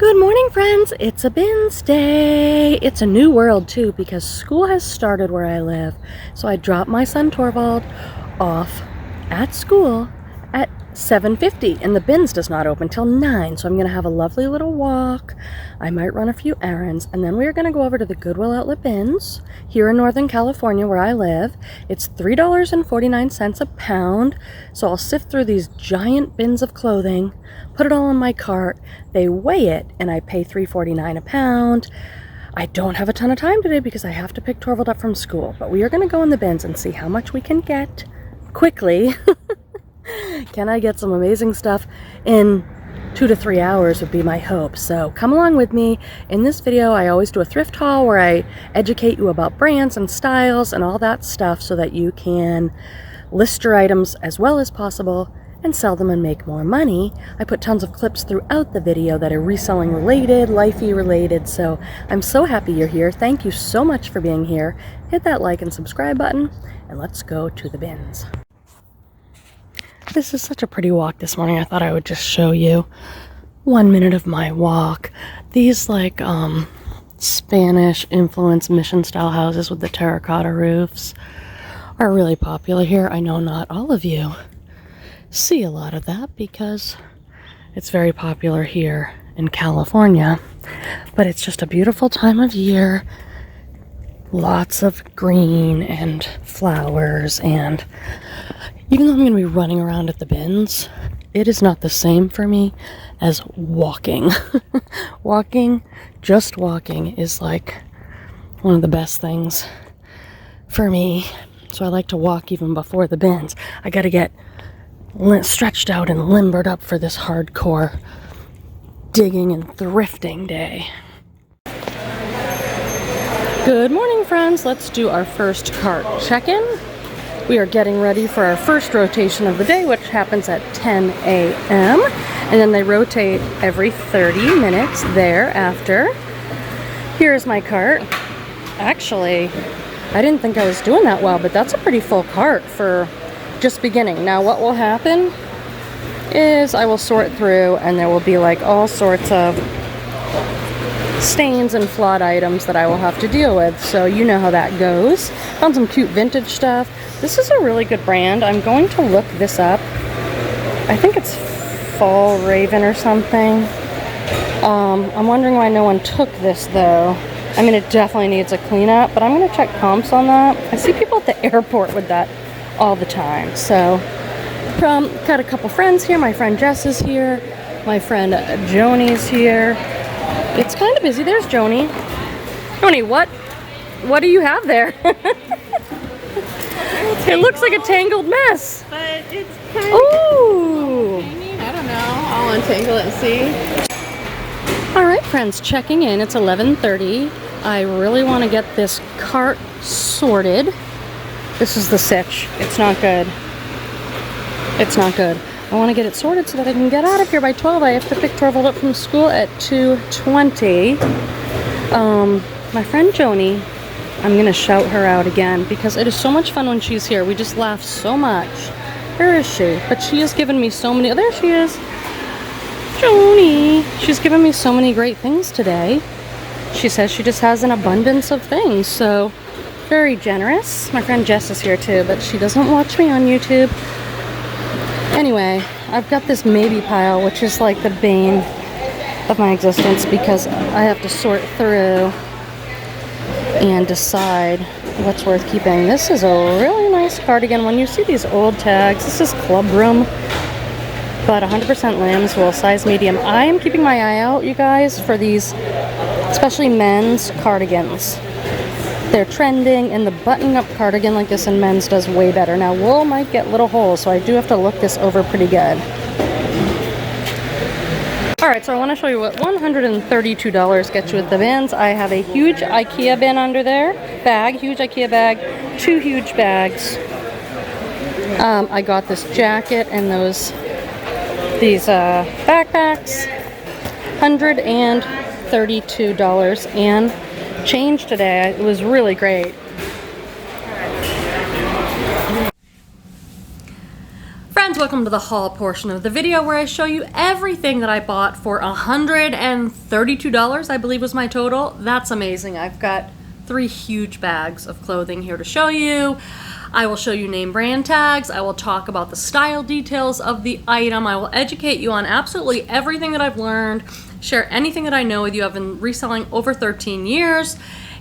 Good morning, friends. It's a bins day. It's a new world too because school has started where I live. So I dropped my son Torvald off at school at 7:50 and the bins does not open till 9. So I'm going to have a lovely little walk. I might run a few errands and then we're going to go over to the Goodwill Outlet Bins here in Northern California where I live. It's $3.49 a pound. So I'll sift through these giant bins of clothing, put it all in my cart. They weigh it and I pay $3.49 a pound. I don't have a ton of time today because I have to pick Torvald up from school, but we are going to go in the bins and see how much we can get quickly. Can I get some amazing stuff in 2 to 3 hours would be my hope. So come along with me. In this video, I always do a thrift haul where I educate you about brands and styles and all that stuff so that you can list your items as well as possible and sell them and make more money. I put tons of clips throughout the video that are reselling related, lifey related, so I'm so happy you're here. Thank you so much for being here. Hit that like and subscribe button, and let's go to the bins. This is such a pretty walk this morning. I thought I would just show you 1 minute of my walk. These like Spanish influenced mission style houses with the terracotta roofs are really popular here. I know not all of you see a lot of that because it's very popular here in California, but it's just a beautiful time of year. Lots of green and flowers, and even though I'm going to be running around at the bins, it is not the same for me as walking. Just walking is like one of the best things for me. So I like to walk even before the bins. I got to get stretched out and limbered up for this hardcore digging and thrifting day. Good morning, friends. Let's do our first cart check-in. We are getting ready for our first rotation of the day, which happens at 10 a.m. and then they rotate every 30 minutes thereafter. Here's my cart. Actually, I didn't think I was doing that well, but that's a pretty full cart for just beginning. Now what will happen is I will sort through and there will be like all sorts of stains and flawed items that I will have to deal with, so you know how that goes. Found some cute vintage stuff. This is a really good brand. I'm going to look this up. I think it's Fall Raven or something. I'm wondering why no one took this though. I mean, it definitely needs a cleanup, but I'm going to check comps on that. I see people at the airport with that all the time. So got a couple friends here. My friend Jess is here. My friend Joanie's here. It's kind of busy. There's Joanie. Joanie, what do you have there? It looks like a tangled mess. But it's kind of Ooh. I don't know. I'll untangle it and see. All right, friends, checking in. It's 11:30. I really want to get this cart sorted. This is the sitch. It's not good. It's not good. I want to get it sorted so that I can get out of here by 12. I have to pick Torvald up from school at 2:20. My friend Joanie, I'm going to shout her out again because it is so much fun when she's here. We just laugh so much. Where is she? But she has given me so many... Oh, there she is. Joanie. She's given me so many great things today. She says she just has an abundance of things, so very generous. My friend Jess is here too, but she doesn't watch me on YouTube. Anyway, I've got this maybe pile, which is like the bane of my existence because I have to sort through and decide what's worth keeping. This is a really nice cardigan. When you see these old tags, this is Club Room, but 100% lambs wool, size medium. I am keeping my eye out, you guys, for these, especially men's cardigans. They're trending, and the button-up cardigan like this in men's does way better. Now, wool might get little holes, so I do have to look this over pretty good. Alright, so I want to show you what $132 gets you at the bins. I have a huge IKEA bin under there. Huge IKEA bag. 2 huge bags. I got this jacket and these backpacks. $132 and change today. It was really great. welcome to the haul portion of the video where I show you everything that I bought for $132, I believe was my total. That's amazing. I've got 3 huge bags of clothing here to show you. I will show you name brand tags. I will talk about the style details of the item. I will educate you on absolutely everything that I've learned, share anything that I know with you. I've been reselling over 13 years,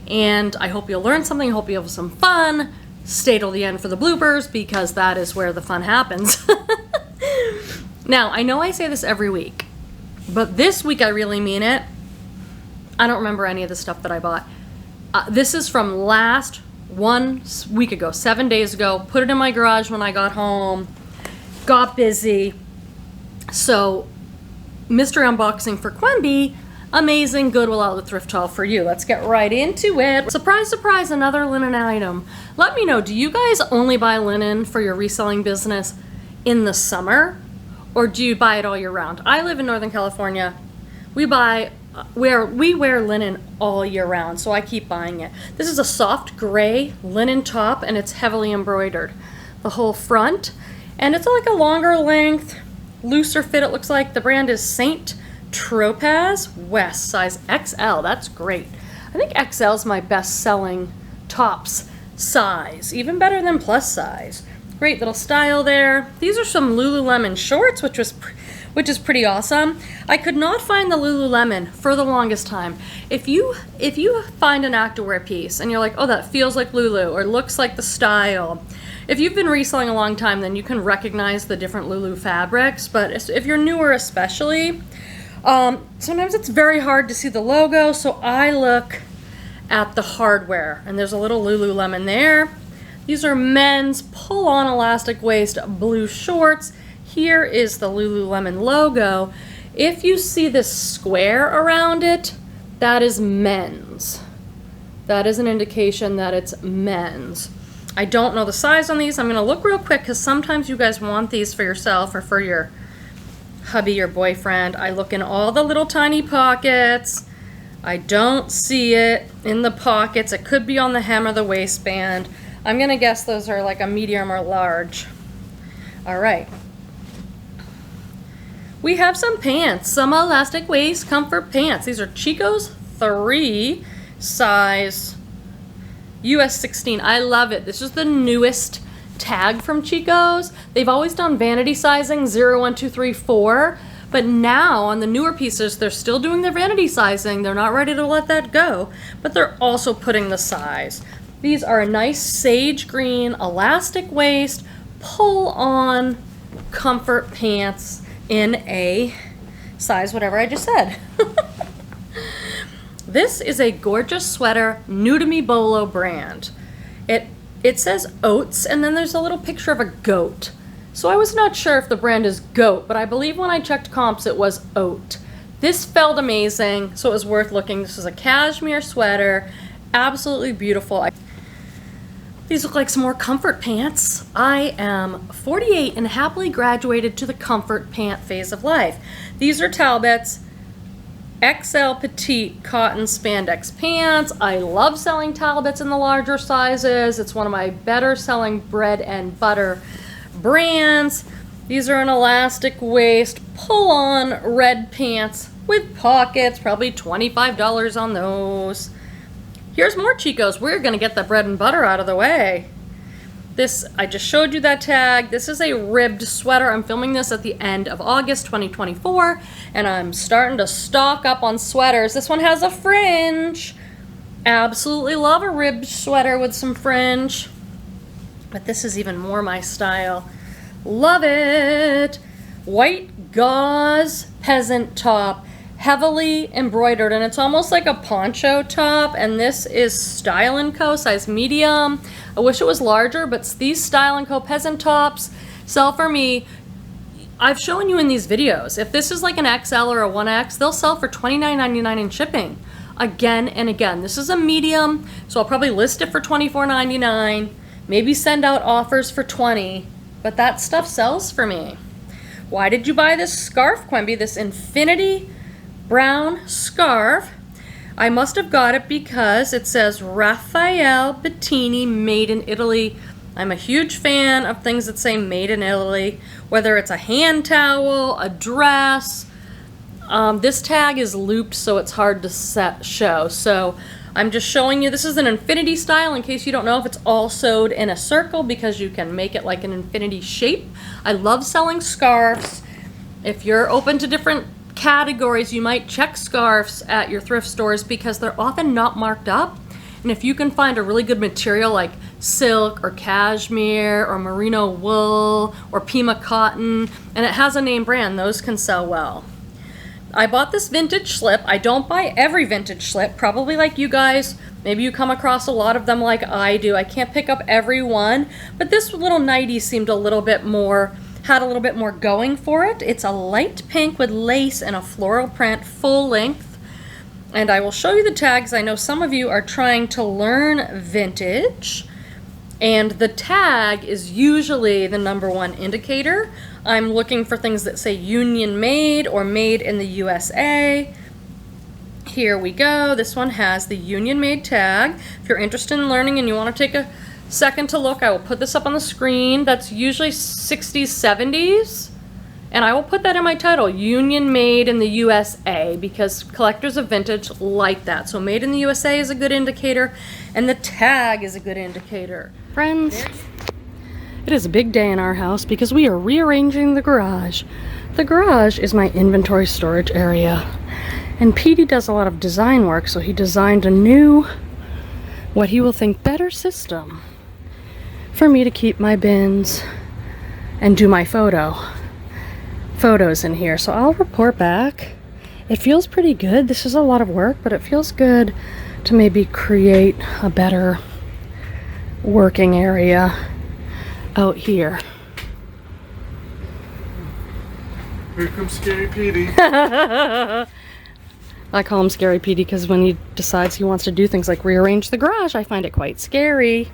and I hope you'll learn something. I hope you have some fun. Stay till the end for the bloopers because that is where the fun happens. Now, I know I say this every week, but this week I really mean it. I don't remember any of the stuff that I bought. This is from last 1 week ago, 7 days ago. Put it in my garage when I got home. Got busy. So, mystery unboxing for Quenby. Amazing Goodwill Outlet Thrift Haul for you. Let's get right into it. Surprise, surprise, another linen item. Let me know, do you guys only buy linen for your reselling business in the summer? Or do you buy it all year round? I live in Northern California. We wear linen all year round, so I keep buying it. This is a soft gray linen top, and it's heavily embroidered. The whole front, and it's like a longer length, looser fit. It looks like the brand is Saint Tropaz West, size XL. That's great. I think XL is my best selling tops size, even better than plus size. Great little style there. These are some Lululemon shorts, which is pretty awesome. I could not find the Lululemon for the longest time. If you find an activewear piece and you're like, oh, that feels like Lulu or looks like the style, if you've been reselling a long time, then you can recognize the different Lulu fabrics. But if you're newer especially, sometimes it's very hard to see the logo, so I look at the hardware, and there's a little Lululemon there. These are men's pull-on elastic waist blue shorts. Here is the Lululemon logo. If you see this square around it, that is men's. That is an indication that it's men's. I don't know the size on these. I'm gonna look real quick because sometimes you guys want these for yourself or for your hubby or boyfriend. I look in all the little tiny pockets. I don't see it in the pockets. It could be on the hem or the waistband. I'm gonna guess those are like a medium or large. All right. We have some pants, some elastic waist comfort pants. These are Chico's 3 size US 16. I love it. This is the newest tag from Chico's. They've always done vanity sizing 0, 1, 2, 3, 4, but now on the newer pieces they're still doing their vanity sizing. They're not ready to let that go, but they're also putting the size. These are a nice sage green elastic waist pull on comfort pants in a size whatever I just said. This is a gorgeous sweater, new to me Bolo brand. It says oats, and then there's a little picture of a goat. So I was not sure if the brand is goat, but I believe when I checked comps it was oat. This felt amazing, so it was worth looking. This is a cashmere sweater, absolutely beautiful. These look like some more comfort pants. I am 48 and happily graduated to the comfort pant phase of life. These are Talbot's XL petite cotton spandex pants. I love selling Talbots in the larger sizes. It's one of my better selling bread and butter brands. These are an elastic waist pull on red pants with pockets, probably $25 on those. Here's more Chico's. We're gonna get the bread and butter out of the way. This, I just showed you that tag. This is a ribbed sweater. I'm filming this at the end of August 2024, and I'm starting to stock up on sweaters. This one has a fringe. Absolutely love a ribbed sweater with some fringe. But this is even more my style. Love it. White gauze peasant top, heavily embroidered, and it's almost like a poncho top, and this is Style & Co. size medium. I wish it was larger, but these Style & Co. peasant tops sell for me. I've shown you in these videos, if this is like an XL or a 1X, they'll sell for $29.99 in shipping. Again and again. This is a medium, so I'll probably list it for $24.99, maybe send out offers for $20, but that stuff sells for me. Why did you buy this scarf, Quenby? This infinity brown scarf. I must have got it because it says Raphael Bettini made in Italy. I'm a huge fan of things that say made in Italy, whether it's a hand towel, a dress. This tag is looped so it's hard to show. So I'm just showing you, this is an infinity style in case you don't know if it's all sewed in a circle because you can make it like an infinity shape. I love selling scarves. If you're open to different categories, you might check scarves at your thrift stores because they're often not marked up. And if you can find a really good material like silk or cashmere or merino wool or Pima cotton, and it has a name brand, those can sell well. I bought this vintage slip. I don't buy every vintage slip, probably like you guys. Maybe you come across a lot of them like I do. I can't pick up every one, but this little nightie seemed a little bit more, had a little bit more going for it. It's a light pink with lace and a floral print, full length. And I will show you the tags. I know some of you are trying to learn vintage, and the tag is usually the #1 indicator. I'm looking for things that say Union Made or Made in the USA. Here we go. This one has the Union Made tag. If you're interested in learning and you want to take a second to look, I will put this up on the screen. That's usually 60s, 70s. And I will put that in my title, Union Made in the USA, because collectors of vintage like that. So Made in the USA is a good indicator, and the tag is a good indicator. Friends, it is a big day in our house because we are rearranging the garage. The garage is my inventory storage area. And Petey does a lot of design work, so he designed a new, what he will think better system for me to keep my bins and do my photos in here. So I'll report back. It feels pretty good. This is a lot of work, but it feels good to maybe create a better working area out here. Here comes Scary Petey. I call him Scary Petey because when he decides he wants to do things like rearrange the garage, I find it quite scary.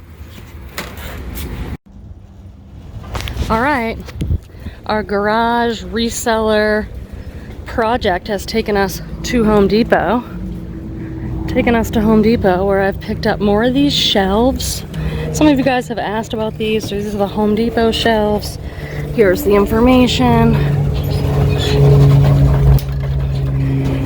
All right, our garage reseller project has taken us to Home Depot. Where I've picked up more of these shelves. Some of you guys have asked about these. So these are the Home Depot shelves. Here's the information.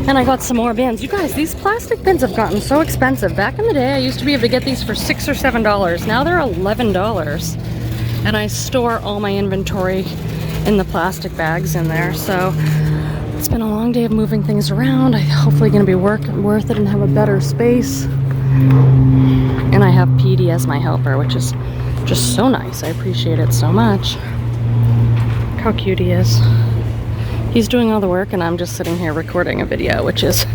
And I got some more bins. You guys, these plastic bins have gotten so expensive. Back in the day, I used to be able to get these for $6 or $7. Now they're $11. And I store all my inventory in the plastic bags in there. So it's been a long day of moving things around. I'm hopefully going to be worth it and have a better space. And I have Petey as my helper, which is just so nice. I appreciate it so much. Look how cute he is. He's doing all the work and I'm just sitting here recording a video, which is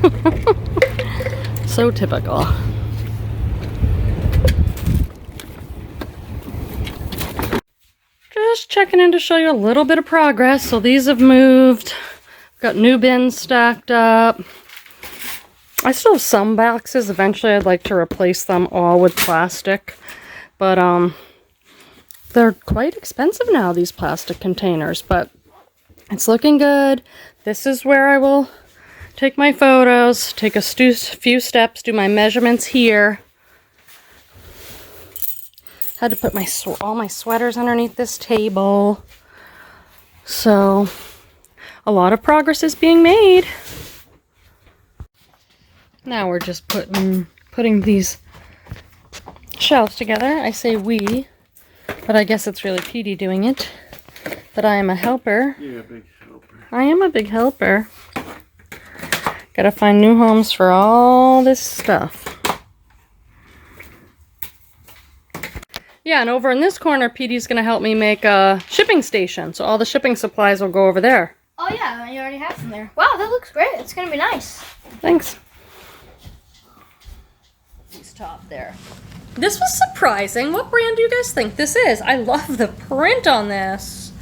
so typical. Just checking in to show you a little bit of progress. So these have moved. Got new bins stacked up. I still have some boxes. Eventually I'd like to replace them all with plastic. But they're quite expensive now, these plastic containers. But it's looking good. This is where I will take my photos, take a few steps, do my measurements here. Had to put all my sweaters underneath this table. So a lot of progress is being made. Now we're just putting these shelves together. I say we, but I guess it's really Petey doing it. But I am a helper. You're a big helper. I am a big helper. Gotta find new homes for all this stuff. Yeah, and over in this corner, Petey's gonna help me make a shipping station. So all the shipping supplies will go over there. Oh yeah, you already have some there. Wow, that looks great. It's gonna be nice. Thanks. He's top there. This was surprising. What brand do you guys think this is? I love the print on this.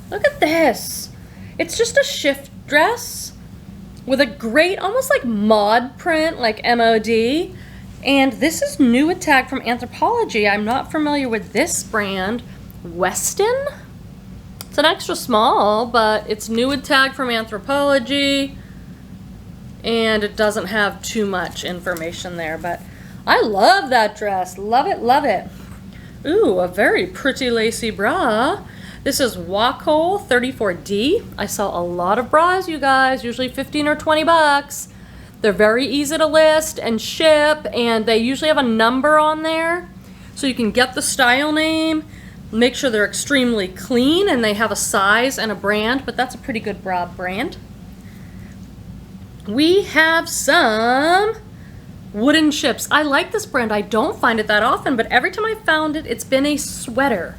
Look at this. It's just a shift dress with a great, almost like mod print, like MOD. And this is new with tag from Anthropologie. I'm not familiar with this brand. Weston? It's an extra small, but it's new with tag from Anthropologie. And it doesn't have too much information there, but I love that dress. Love it, love it. Ooh, a very pretty lacy bra. This is Wacol 34D. I sell a lot of bras, you guys, usually 15 or 20 bucks. They're very easy to list and ship, and they usually have a number on there. So you can get the style name, make sure they're extremely clean, and they have a size and a brand, but that's a pretty good bra brand. We have some wooden ships. I like this brand. I don't find it that often, but every time I found it, it's been a sweater.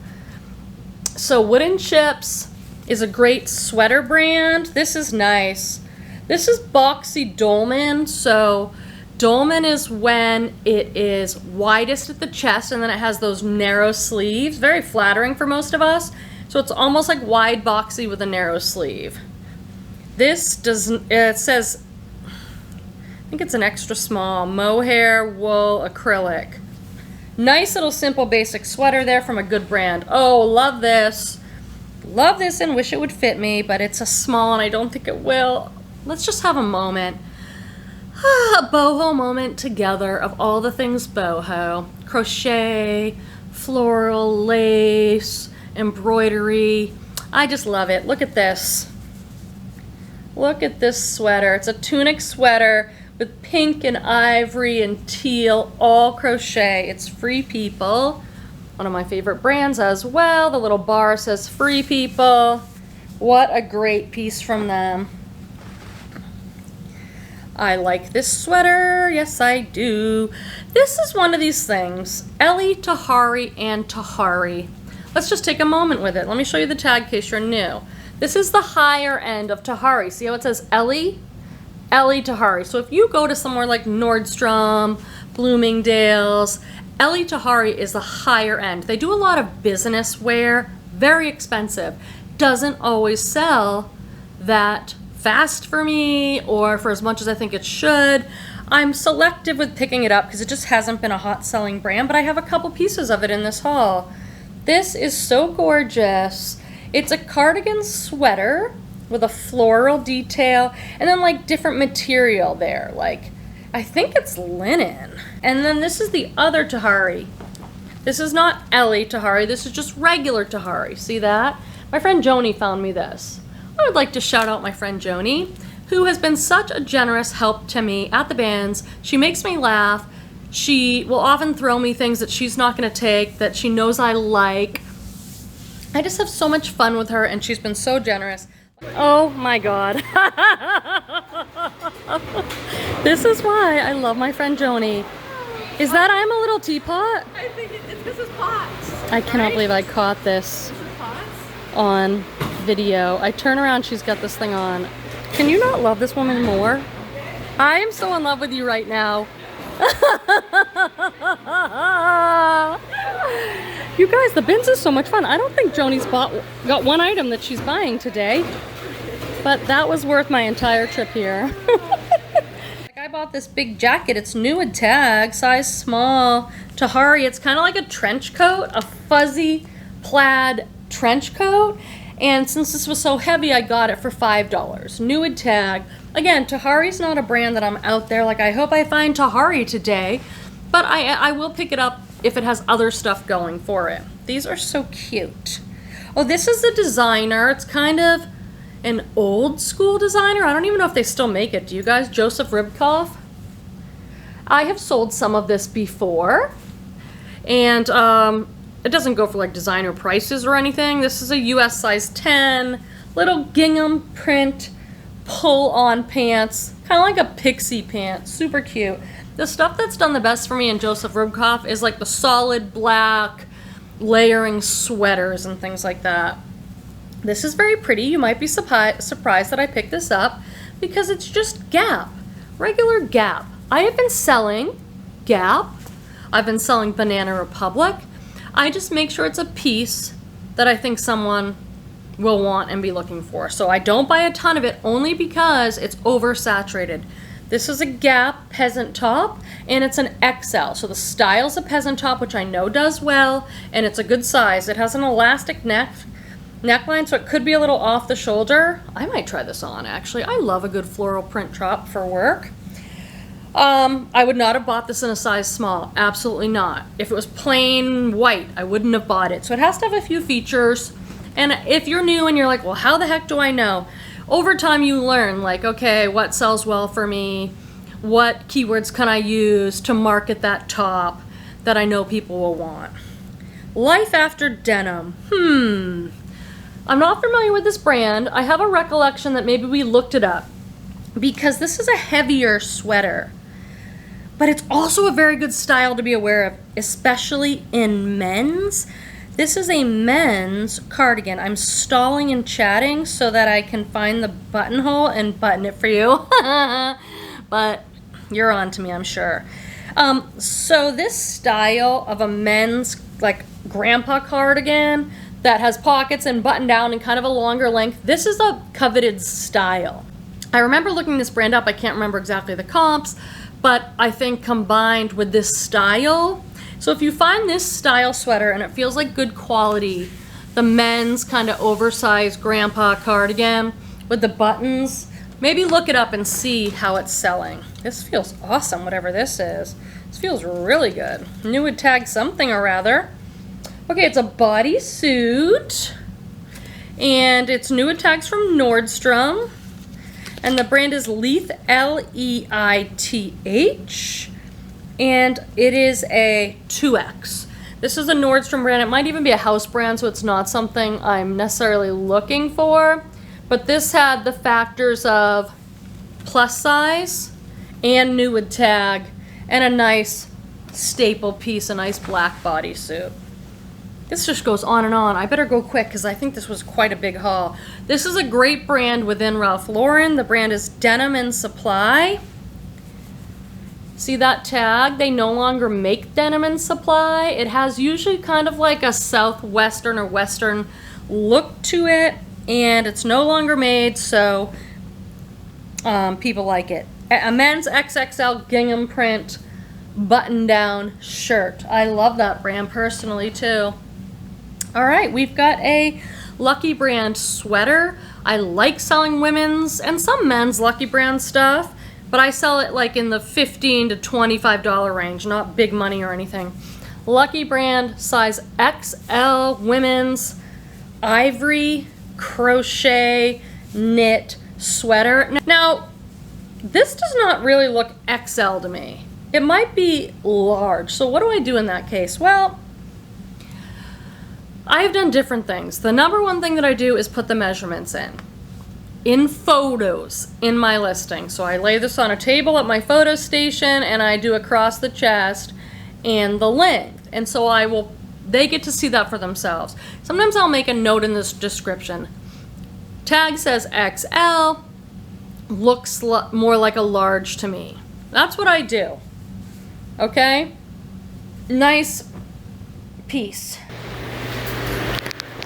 So Wooden Chips is a great sweater brand. This is nice. This is boxy dolman. So dolman is when it is widest at the chest and then it has those narrow sleeves. Very flattering for most of us. So it's almost like wide boxy with a narrow sleeve. This doesn't, it says, I think it's an extra small, mohair, wool, acrylic. Nice little simple basic sweater there from a good brand. Oh, love this. Love this and wish it would fit me, but it's a small and I don't think it will. Let's just have a moment. A boho moment together of all the things boho. Crochet, floral, lace, embroidery. I just love it. Look at this. Look at this sweater. It's a tunic sweater with pink and ivory and teal, all crochet. It's Free People, one of my favorite brands as well. The little bar says Free People. What a great piece from them. I like this sweater, yes I do. This is one of these things, Ellie, Tahari, and Tahari. Let's just take a moment with it. Let me show you the tag in case you're new. This is the higher end of Tahari. See how it says Ellie? Ellie Tahari. So if you go to somewhere like Nordstrom, Bloomingdale's, Ellie Tahari is the higher end. They do a lot of business wear, very expensive. Doesn't always sell that fast for me or for as much as I think it should. I'm selective with picking it up because it just hasn't been a hot selling brand, but I have a couple pieces of it in this haul. This is so gorgeous. It's a cardigan sweater with a floral detail and then like different material there. Like, I think it's linen. And then this is the other Tahari. This is not Ellie Tahari. This is just regular Tahari. See that? My friend Joanie found me this. I would like to shout out my friend Joanie, who has been such a generous help to me at the bins. She makes me laugh. She will often throw me things that she's not going to take, that she knows I like. I just have so much fun with her, and she's been so generous. Oh my God. This is why I love my friend Joanie. Is that I'm a little teapot? I think this is pots. I cannot believe I caught this on video. I turn around, she's got this thing on. Can you not love this woman more? I am so in love with you right now. You guys, the bins is so much fun. I don't think Joanie's got one item that she's buying today, but that was worth my entire trip here. I bought this big jacket. It's new with tag, size small. Tahari, it's kind of like a trench coat, a fuzzy plaid trench coat. And since this was so heavy, I got it for $5. New with tag. Again, Tahari's not a brand that I'm out there. Like, I hope I find Tahari today, but I will pick it up if it has other stuff going for it. These are so cute. Oh, this is a designer. It's kind of an old school designer. I don't even know if they still make it. Do you guys? Joseph Ribkoff. I have sold some of this before, and it doesn't go for like designer prices or anything. This is a US size 10, little gingham print pull-on pants, kind of like a pixie pant, super cute. The stuff that's done the best for me in Joseph Ribkoff is like the solid black layering sweaters and things like that. This is very pretty. You might be surprised that I picked this up because it's just Gap, regular Gap. I have been selling Gap. I've been selling Banana Republic. I just make sure it's a piece that I think someone will want and be looking for. So I don't buy a ton of it only because it's oversaturated. This is a Gap peasant top and it's an XL. So the style's a peasant top, which I know does well, and it's a good size. It has an elastic neckline, so it could be a little off the shoulder. I might try this on actually. I love a good floral print top for work. I would not have bought this in a size small. Absolutely not. If it was plain white, I wouldn't have bought it. So it has to have a few features. And if you're new and you're like, well, how the heck do I know? Over time you learn, like, okay, what sells well for me? What keywords can I use to market that top that I know people will want? Life After Denim. I'm not familiar with this brand. I have a recollection that maybe we looked it up because this is a heavier sweater. But it's also a very good style to be aware of, especially in men's. This is a men's cardigan. I'm stalling and chatting so that I can find the buttonhole and button it for you. But you're on to me, I'm sure. So this style of a men's like grandpa cardigan that has pockets and button down and kind of a longer length, this is a coveted style. I remember looking this brand up. I can't remember exactly the comps, but I think combined with this style. So if you find this style sweater and it feels like good quality, the men's kind of oversized grandpa cardigan with the buttons, maybe look it up and see how it's selling. This feels awesome, whatever this is. This feels really good. New would tag something or rather. Okay, it's a bodysuit, and it's new with tags from Nordstrom, and the brand is Leith, Leith, and it is a 2X. This is a Nordstrom brand. It might even be a house brand, so it's not something I'm necessarily looking for, but this had the factors of plus size and new with tag and a nice staple piece, a nice black bodysuit. This just goes on and on. I better go quick because I think this was quite a big haul. This is a great brand within Ralph Lauren. The brand is Denim and Supply. See that tag? They no longer make Denim and Supply. It has usually kind of like a southwestern or western look to it, and it's no longer made, so people like it. A men's XXL gingham print button-down shirt. I love that brand personally too. All right, we've got a Lucky Brand sweater. I like selling women's and some men's Lucky Brand stuff, but I sell it like in the $15 to $25 range, not big money or anything. Lucky Brand size XL women's ivory crochet knit sweater. Now, this does not really look XL to me. It might be large. So what do I do in that case? Well, I've done different things. The number one thing that I do is put the measurements in photos in my listing. So I lay this on a table at my photo station and I do across the chest and the length. And so they get to see that for themselves. Sometimes I'll make a note in this description. Tag says XL, looks more like a large to me. That's what I do. Okay? Nice piece.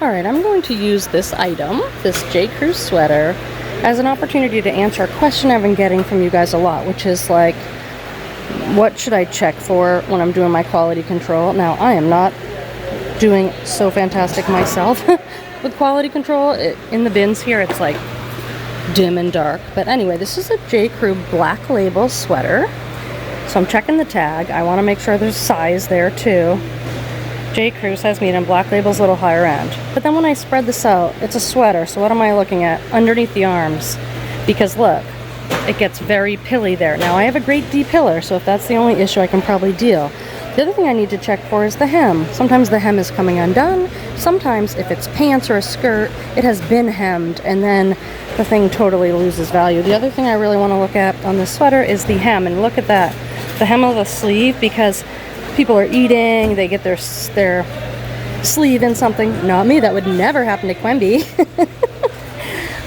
Alright, I'm going to use this item, this J. Crew sweater, as an opportunity to answer a question I've been getting from you guys a lot, which is like, what should I check for when I'm doing my quality control? Now, I am not doing so fantastic myself with quality control. In the bins here, it's like dim and dark. But anyway, this is a J. Crew black label sweater. So I'm checking the tag. I want to make sure there's size there too. J. Crew says medium, black label's a little higher end. But then when I spread this out, it's a sweater, so what am I looking at? Underneath the arms. Because look, it gets very pilly there. Now I have a great de-pillar, so if that's the only issue I can probably deal. The other thing I need to check for is the hem. Sometimes the hem is coming undone. Sometimes if it's pants or a skirt, it has been hemmed, and then the thing totally loses value. The other thing I really want to look at on this sweater is the hem, and look at that. The hem of the sleeve, because people are eating, they get their sleeve in something. Not me, that would never happen to Quenby.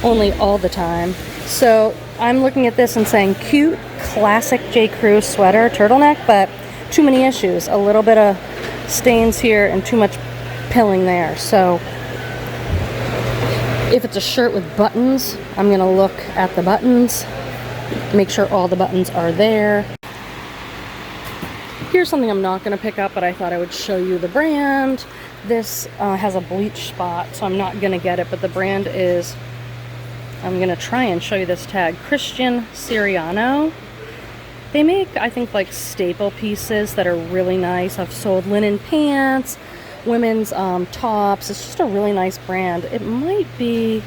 Only all the time. So I'm looking at this and saying cute, classic J. Crew sweater, turtleneck, but too many issues. A little bit of stains here and too much pilling there. So if it's a shirt with buttons, I'm gonna look at the buttons, make sure all the buttons are there. Here's something I'm not going to pick up, but I thought I would show you the brand. This has a bleach spot, so I'm not going to get it, but the brand is, I'm going to try and show you this tag, Christian Siriano. They make, I think, like staple pieces that are really nice. I've sold linen pants, women's tops. It's just a really nice brand. It might be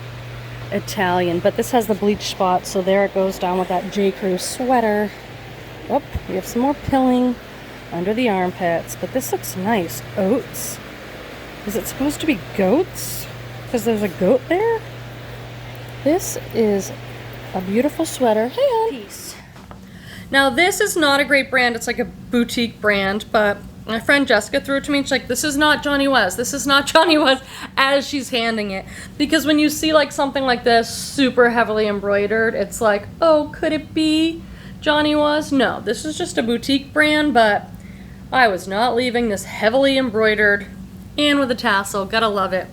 Italian, but this has the bleach spot, so there it goes down with that J. Crew sweater. Oh, we have some more pilling under the armpits, but this looks nice. Oats. Is it supposed to be goats? Because there's a goat there? This is a beautiful sweater. Hey, hon. Peace. Now, this is not a great brand. It's like a boutique brand, but my friend Jessica threw it to me. She's like, this is not Johnny West. This is not Johnny West, as she's handing it. Because when you see like something like this, super heavily embroidered, it's like, oh, could it be Johnny West? No, this is just a boutique brand, but I was not leaving this heavily embroidered and with a tassel. Gotta love it.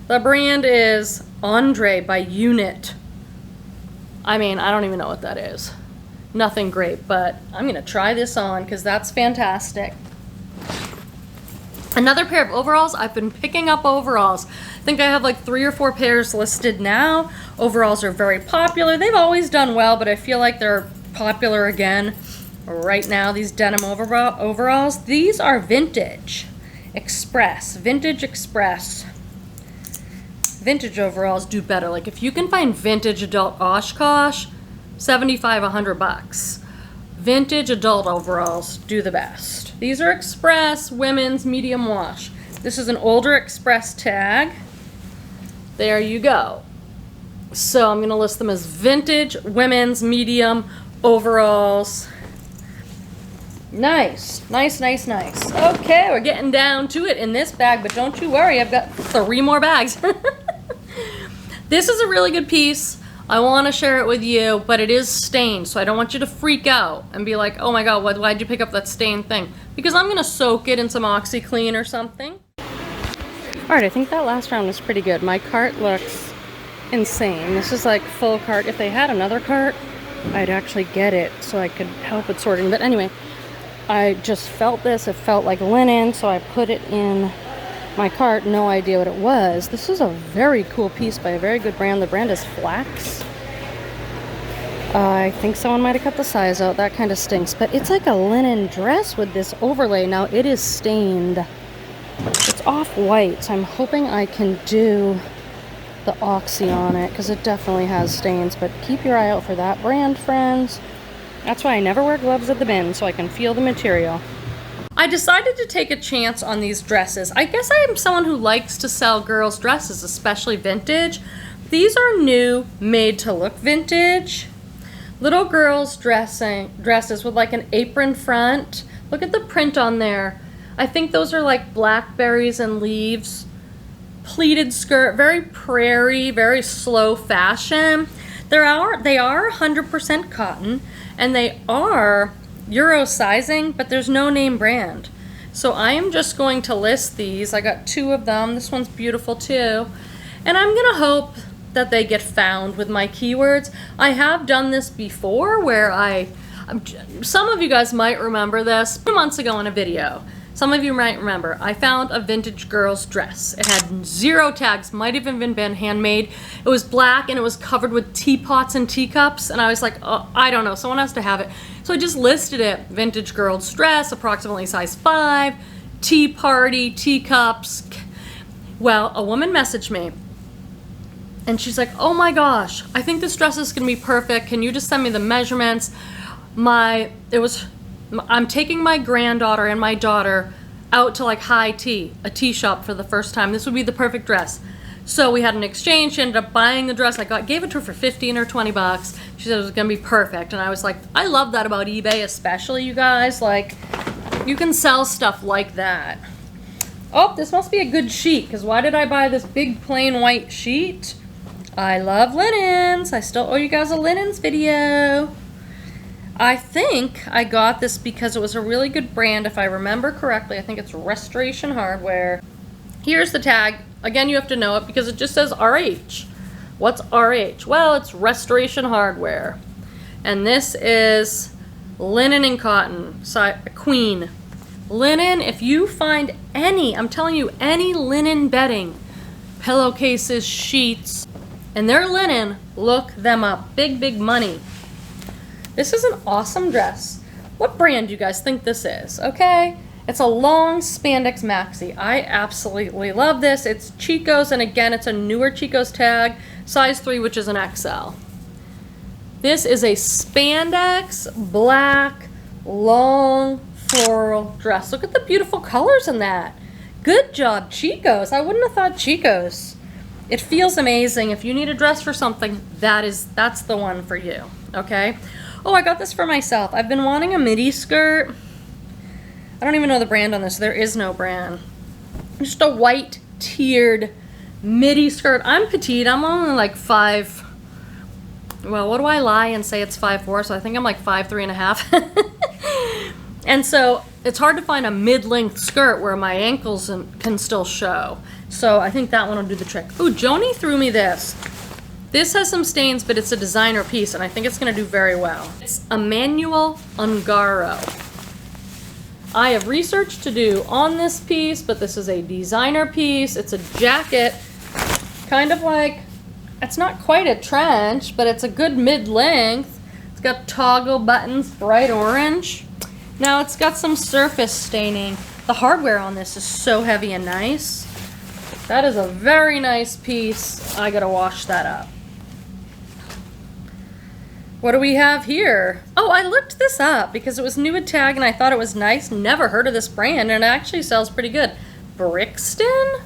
The brand is Andre by Unit. I mean, I don't even know what that is. Nothing great, but I'm gonna try this on because that's fantastic. Another pair of overalls. I've been picking up overalls. I think I have like 3 or 4 pairs listed now. Overalls are very popular. They've always done well, but I feel like they're popular again right now, these denim overalls. These are vintage express, vintage express. Vintage overalls do better. Like if you can find vintage adult Oshkosh, $75, $100. Vintage adult overalls do the best. These are express, women's, medium wash. This is an older express tag. There you go. So I'm gonna list them as vintage, women's, medium overalls. Nice, nice, nice, nice. Okay, we're getting down to it in this bag, but don't you worry, I've got 3 more bags. This is a really good piece. I want to share it with you, but it is stained, so I don't want you to freak out and be like, oh my god, why'd you pick up that stained thing? Because I'm going to soak it in some OxyClean or something. Alright, I think that last round was pretty good. My cart looks insane. This is like full cart. If they had another cart, I'd actually get it so I could help with sorting. But anyway, I just felt this. It felt like linen, so I put it in my cart. No idea what it was. This is a very cool piece by a very good brand. The brand is Flax. I think someone might have cut the size out. That kind of stinks. But it's like a linen dress with this overlay. Now it is stained. It's off-white, so I'm hoping I can do the oxy on it because it definitely has stains. But keep your eye out for that brand, friends. That's why I never wear gloves at the bin, so I can feel the material. I decided to take a chance on these dresses. I guess I am someone who likes to sell girls' dresses, especially vintage. These are new, made to look vintage. Little girls' dresses with like an apron front. Look at the print on there. I think those are like blackberries and leaves. Pleated skirt, very prairie, very slow fashion. They are 100% cotton, and they are Euro sizing, but there's no name brand. So I am just going to list these. I got 2 of them. This one's beautiful too. And I'm gonna hope that they get found with my keywords. I have done this before where some of you guys might remember this 2 months ago in a video. Some of you might remember, I found a vintage girl's dress. It had 0 tags, might have even been handmade. It was black and it was covered with teapots and teacups, and I was like, oh, I don't know, someone has to have it. So I just listed it, vintage girl's dress, approximately size 5, tea party, teacups. Well, a woman messaged me, and she's like, oh my gosh, I think this dress is gonna be perfect. Can you just send me the measurements? I'm taking my granddaughter and my daughter out to like high tea, a tea shop for the first time. This would be the perfect dress. So we had an exchange. She ended up buying the dress. Gave it to her for 15 or 20 bucks. She said it was gonna be perfect. And I was like, I love that about eBay, especially, you guys. Like, you can sell stuff like that. Oh, this must be a good sheet, because why did I buy this big plain white sheet? I love linens. I still owe you guys a linens video. I think I got this because it was a really good brand, if I remember correctly. I think it's Restoration Hardware. Here's the tag. Again, you have to know it because it just says RH. What's RH? Well, it's Restoration Hardware. And this is linen and cotton, queen. Linen, if you find any, I'm telling you, any linen bedding, pillowcases, sheets, and they're linen, look them up. Big, big money. This is an awesome dress. what brand do you guys think this is, okay? It's a long spandex maxi. I absolutely love this. It's Chico's, and again, it's a newer Chico's tag, size 3, which is an XL. This is a spandex, black, long, floral dress. Look at the beautiful colors in that. Good job, Chico's. I wouldn't have thought Chico's. It feels amazing. If you need a dress for something, that's the one for you, okay? Oh, I got this for myself. I've been wanting a midi skirt. I don't even know the brand on this. There is no brand. Just a white tiered midi skirt. I'm petite. I'm only like 5. Well, what do I lie and say it's 5'4"? So I think I'm like 5'3.5". And so it's hard to find a mid-length skirt where my ankles can still show. So I think that one will do the trick. Ooh, Joanie threw me this. This has some stains, but it's a designer piece, and I think it's going to do very well. It's a manual Ungaro. I have research to do on this piece, but this is a designer piece. It's a jacket, kind of like, it's not quite a trench, but it's a good mid-length. It's got toggle buttons, bright orange. Now it's got some surface staining. The hardware on this is so heavy and nice. That is a very nice piece. I gotta wash that up. What do we have here? Oh, I looked this up because it was new at tag and I thought it was nice. Never heard of this brand, and it actually sells pretty good. Brixton?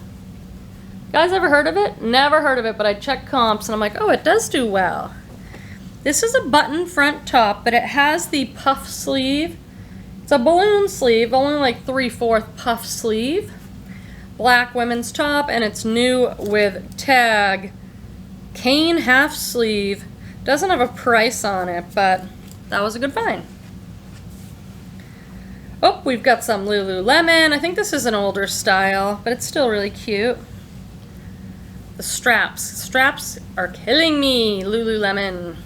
Guys ever heard of it? Never heard of it, but I checked comps and I'm like, oh, it does do well. This is a button front top, but it has the puff sleeve. It's a balloon sleeve, only like 3/4 puff sleeve. Black women's top, and it's new with tag. Cane half sleeve. Doesn't have a price on it, but that was a good find. Oh, we've got some Lululemon. I think this is an older style, but it's still really cute. The straps. Straps are killing me, Lululemon.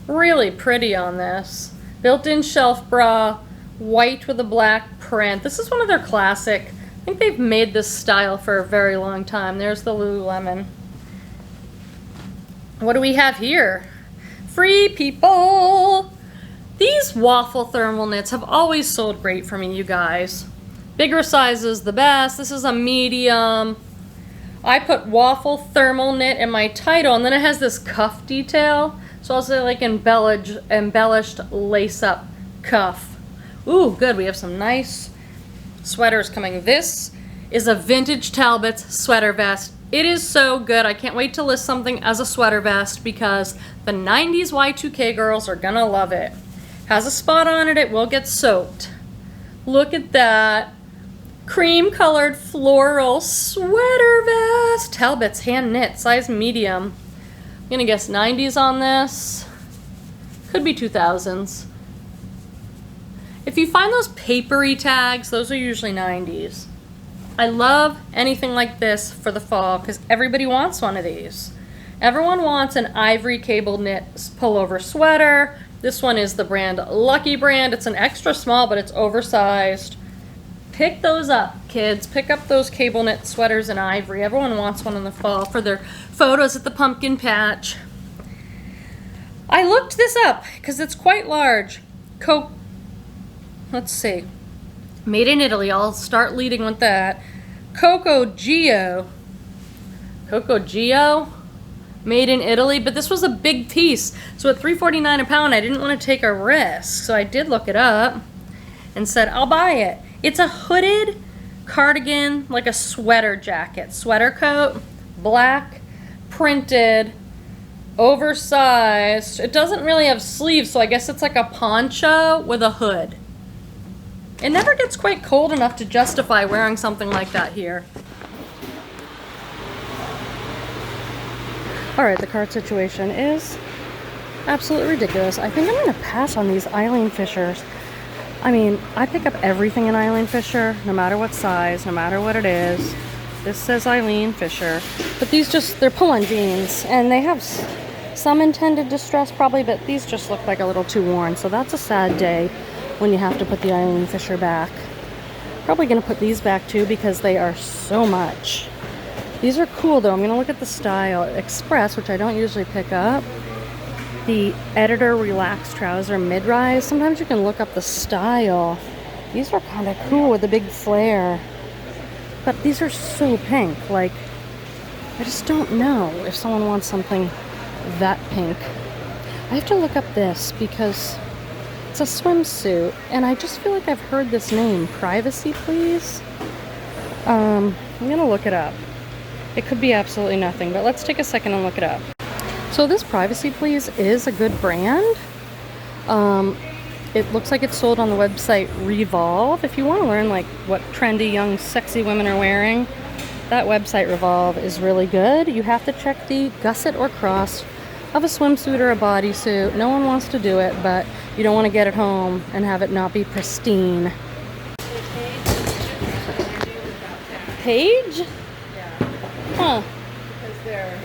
Really pretty on this. Built-in shelf bra, white with a black print. This is one of their classic. I think they've made this style for a very long time. There's the Lululemon. What do we have here? Free people! These waffle thermal knits have always sold great for me, you guys. Bigger sizes, the best. This is a medium. I put waffle thermal knit in my title, and then it has this cuff detail. So I'll say like embellished lace-up cuff. Ooh, good. We have some nice sweaters coming. This is a vintage Talbot's sweater vest. It is so good. I can't wait to list something as a sweater vest because the 90s Y2K girls are gonna love it. Has a spot on it. It will get soaked. Look at that. Cream colored floral sweater vest. Talbot's hand knit, size medium. I'm gonna guess 90s on this. Could be 2000s. If you find those papery tags, those are usually 90s. I love anything like this for the fall because everybody wants one of these. Everyone wants an ivory cable knit pullover sweater. This one is the brand Lucky brand. It's an extra small, but it's oversized. Pick those up, kids. Pick up those cable knit sweaters in ivory. Everyone wants one in the fall for their photos at the pumpkin patch. I looked this up because it's quite large. Let's see. Made in Italy. I'll start leading with that. Coco Gio. Made in Italy, but this was a big piece. So at $3.49 a pound, I didn't want to take a risk. So I did look it up and said, I'll buy it. It's a hooded cardigan, like a sweater jacket. Sweater coat, black, printed, oversized. It doesn't really have sleeves, so I guess it's like a poncho with a hood. It never gets quite cold enough to justify wearing something like that here. Alright, the cart situation is absolutely ridiculous. I think I'm going to pass on these Eileen Fishers. I mean, I pick up everything in Eileen Fisher, no matter what size, no matter what it is. This says Eileen Fisher. But these they're pull-on jeans, and they have some intended distress probably, but these just look like a little too worn. So that's a sad day when you have to put the Eileen Fisher back. Probably going to put these back too because they are so much. These are cool though. I'm going to look at the style. Express, which I don't usually pick up. the Editor Relaxed Trouser Mid-Rise. Sometimes you can look up the style. These are kind of cool with a big flare. But these are so pink. Like, I just don't know if someone wants something that pink. I have to look up this because it's a swimsuit, and I just feel like I've heard this name. Privacy Please? I'm gonna look it up. It could be absolutely nothing, but let's take a second and look it up. So this Privacy Please is a good brand. It looks like it's sold on the website Revolve. If you want to learn like what trendy young sexy women are wearing, that website Revolve is really good. You have to check the gusset or cross of a swimsuit or a bodysuit. No one wants to do it, but you don't want to get it home and have it not be pristine. Page? Huh. Because they're,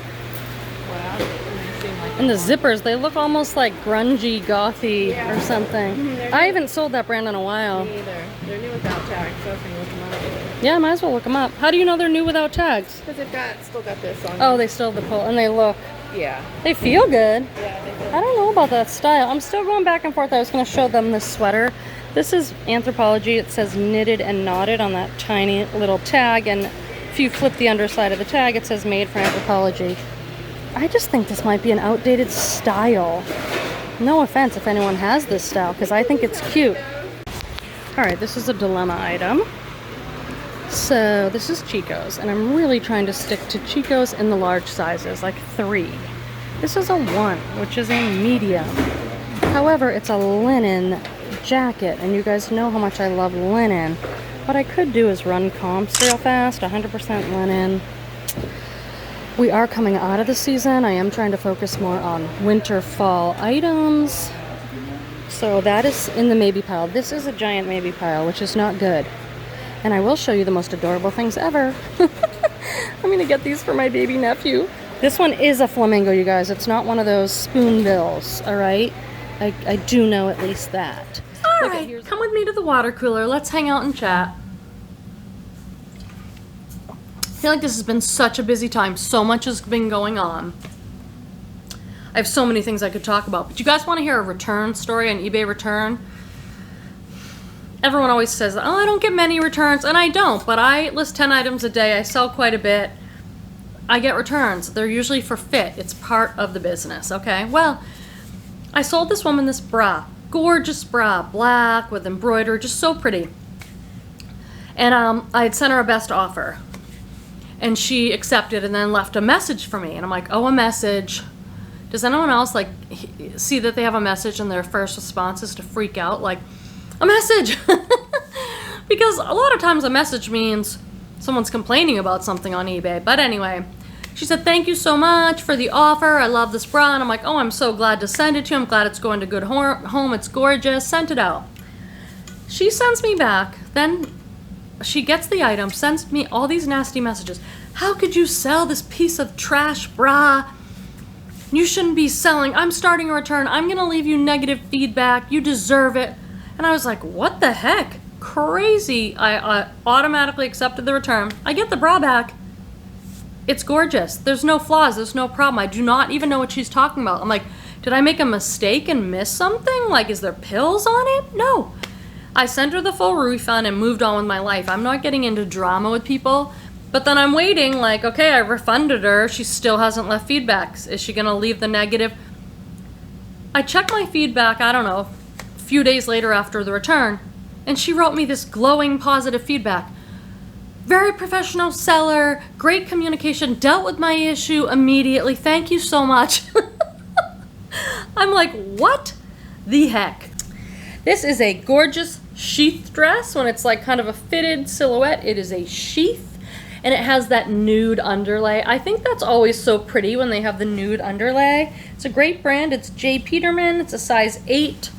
well, they seem like... And the zippers, they look almost like grungy, gothy Yeah. or something. I haven't sold that brand in a while. Me either. They're new without tags, so I can look them up. Yeah, might as well look them up. How do you know they're new without tags? Because they've still got this on. Oh, they still have the pull, and they look, Yeah. they feel good. Yeah, they feel... I don't know about that style. I'm still going back and forth. I was going to show them this sweater. This is Anthropologie. It says knitted and knotted on that tiny little tag, and if you flip the underside of the tag, it says made for Anthropologie. I just think this might be an outdated style. No offense if anyone has this style, because I think it's cute. Alright, this is a dilemma item. So this is Chico's, and I'm really trying to stick to Chico's in the large sizes, like 3. This is a 1, which is a medium. However, it's a linen jacket, and you guys know how much I love linen. What I could do is run comps real fast, 100% linen. We are coming out of the season. I am trying to focus more on winter, fall items. So that is in the maybe pile. This is a giant maybe pile, which is not good. And I will show you the most adorable things ever. I'm gonna get these for my baby nephew. This one is a flamingo, you guys. It's not one of those spoonbills, all right? I do know at least that. All right, come with me to the water cooler. Let's hang out and chat. I feel like this has been such a busy time. So much has been going on. I have so many things I could talk about. But you guys want to hear a return story, an eBay return? Everyone always says, oh, I don't get many returns. And I don't, but I list 10 items a day. I sell quite a bit. I get returns. They're usually for fit. It's part of the business, okay? Well, I sold this woman this bra. Gorgeous bra, black with embroidery, just so pretty. And I had sent her a best offer. And she accepted and then left a message for me. And I'm like, oh, a message. Does anyone else like see that they have a message and their first response is to freak out? Like, a message! Because a lot of times a message means someone's complaining about something on eBay. But anyway, she said, thank you so much for the offer. I love this bra. And I'm like, oh, I'm so glad to send it to you. I'm glad it's going to good home. It's gorgeous. Sent it out. She sends me back. Then she gets the item, sends me all these nasty messages. How could you sell this piece of trash bra? You shouldn't be selling. I'm starting a return. I'm going to leave you negative feedback. You deserve it. And I was like, what the heck? Crazy. I automatically accepted the return. I get the bra back. It's gorgeous. There's no flaws. There's no problem. I do not even know what she's talking about. I'm like, did I make a mistake and miss something? Like, is there pills on it? No. I sent her the full refund and moved on with my life. I'm not getting into drama with people. But then I'm waiting, like, okay, I refunded her. She still hasn't left feedback. Is she going to leave the negative? I checked my feedback, I don't know, a few days later after the return, and she wrote me this glowing positive feedback. Very professional seller, great communication, dealt with my issue immediately. Thank you so much. I'm like, what the heck? This is a gorgeous sheath dress. When it's like kind of a fitted silhouette, it is a sheath. And it has that nude underlay. I think that's always so pretty when they have the nude underlay. It's a great brand. It's J. Peterman. It's a size 8